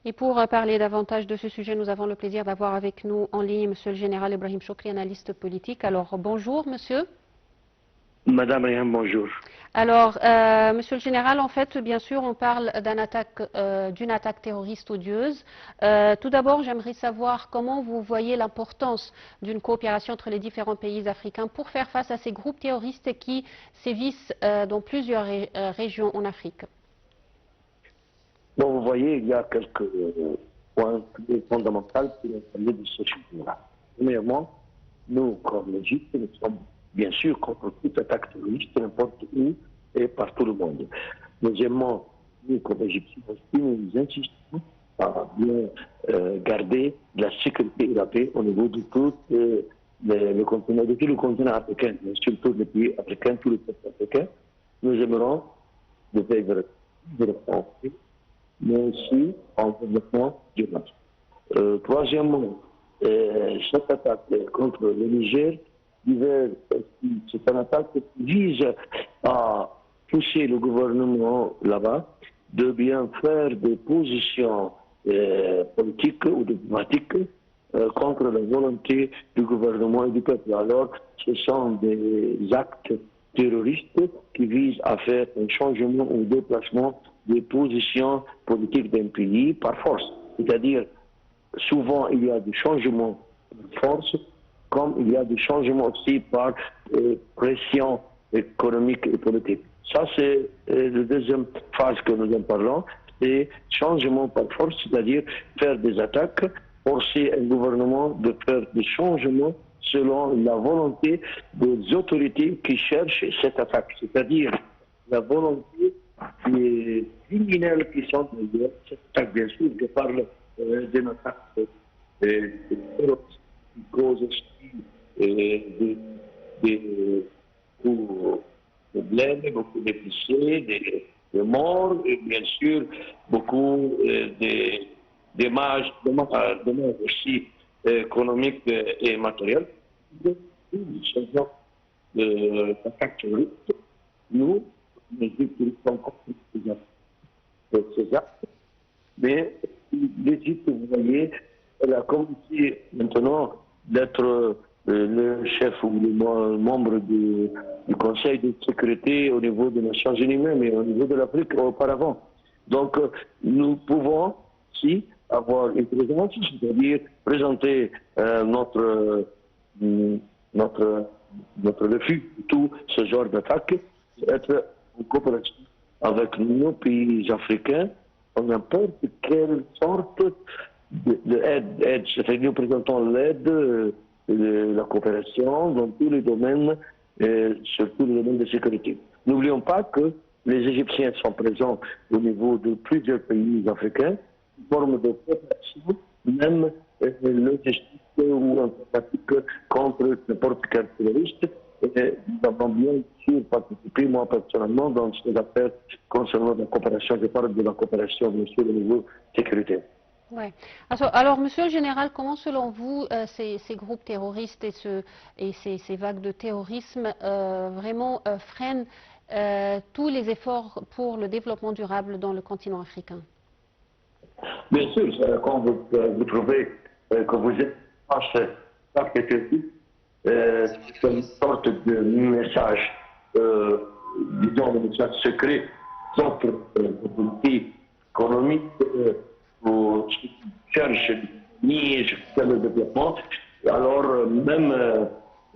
Et pour parler davantage de ce sujet, nous avons le plaisir d'avoir avec nous en ligne Monsieur le Général Ibrahim Choukri, analyste politique. Alors, bonjour Monsieur. Madame Réhan, bonjour. Alors, Monsieur le Général, en fait, bien sûr, on parle d'une attaque terroriste odieuse. Tout d'abord, j'aimerais savoir comment vous voyez l'importance d'une coopération entre les différents pays africains pour faire face à ces groupes terroristes qui sévissent dans plusieurs régions en Afrique. Bon, vous voyez, il y a quelques points fondamentaux pour parler de ce sujet-là. Premièrement, nous, comme l'Égypte, nous sommes bien sûr contre toute attaque terroriste, n'importe où et par tout le monde. Deuxièmement, nous, comme Égyptiens aussi, nous insistons à bien garder la sécurité et la paix au niveau de tout le continent, de tout le continent africain, mais surtout les pays africains, tous les peuples africains. Nous aimerons de vivre en paix, mais aussi en développement durable. Troisièmement, cette attaque contre le Niger, c'est une attaque qui vise à pousser le gouvernement là-bas de bien faire des positions politiques ou diplomatiques contre la volonté du gouvernement et du peuple. Alors, ce sont des actes terroristes qui visent à faire un changement ou déplacement des positions politiques d'un pays par force. C'est-à-dire, souvent il y a des changements de force, comme il y a des changements aussi par pression économique et politique. Ça, c'est la deuxième phase que nous en parlons, c'est changement par force, c'est-à-dire faire des attaques, forcer un gouvernement de faire des changements selon la volonté des autorités qui cherchent cette attaque, c'est-à-dire la volonté des criminels qui sont derrière cette attaque. Bien sûr, je parle d'une attaque qui cause aussi des problèmes, beaucoup de blessés, des morts, et bien sûr beaucoup de dommages aussi économiques et matériels. Ce genre d'attaque terroriste, nous sommes contre ces actes, mais l'Égypte, vous voyez, elle a commencé maintenant d'être le chef ou le membre du Conseil de sécurité au niveau des Nations Unies même et au niveau de l'Afrique auparavant. Donc nous pouvons aussi avoir une présence, c'est-à-dire présenter notre refus de tout ce genre d'attaque, être en coopération avec nos pays africains en n'importe quelle sorte d'aide. C'est-à-dire nous présentons l'aide, la coopération dans tous les domaines, surtout les domaines de sécurité. N'oublions pas que les Égyptiens sont présents au niveau de plusieurs pays africains, une forme de coopération, même logistique ou informatique contre n'importe quel terroriste. Et nous avons bien sûr participé, moi personnellement, dans ces affaires concernant la coopération. Je parle de la coopération, bien sûr, au niveau sécurité. Ouais. Alors, Monsieur le Général, comment selon vous ces groupes terroristes et ces vagues de terrorisme vraiment freinent tous les efforts pour le développement durable dans le continent africain? Bien sûr, quand vous trouvez que vous êtes face à quelque chose, c'est une sorte de message, disons, un message secret contre la politique économique ou cherche le développement. Alors, même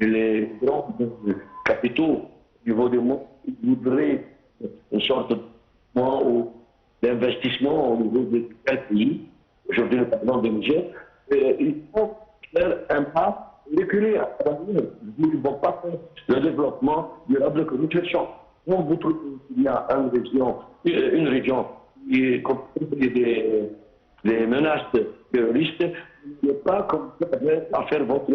les grands capitaux au niveau du monde voudraient une sorte d'investissement au niveau de quel pays, aujourd'hui nous parlons de Niger, il faut faire un pas reculer à l'avenir. Ils ne vont pas faire le développement durable que nous cherchons. Quand vous trouvez qu'il y a une région qui est confrontée des menaces terroristes, vous ne pouvez pas commencer à faire votre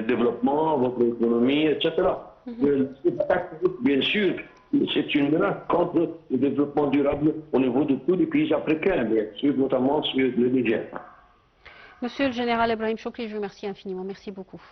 développement, votre économie, etc. Bien sûr, c'est une menace contre le développement durable au niveau de tous les pays africains, bien sûr, notamment sur le Niger. Monsieur le Général Ibrahim Choukri, je vous remercie infiniment. Merci beaucoup.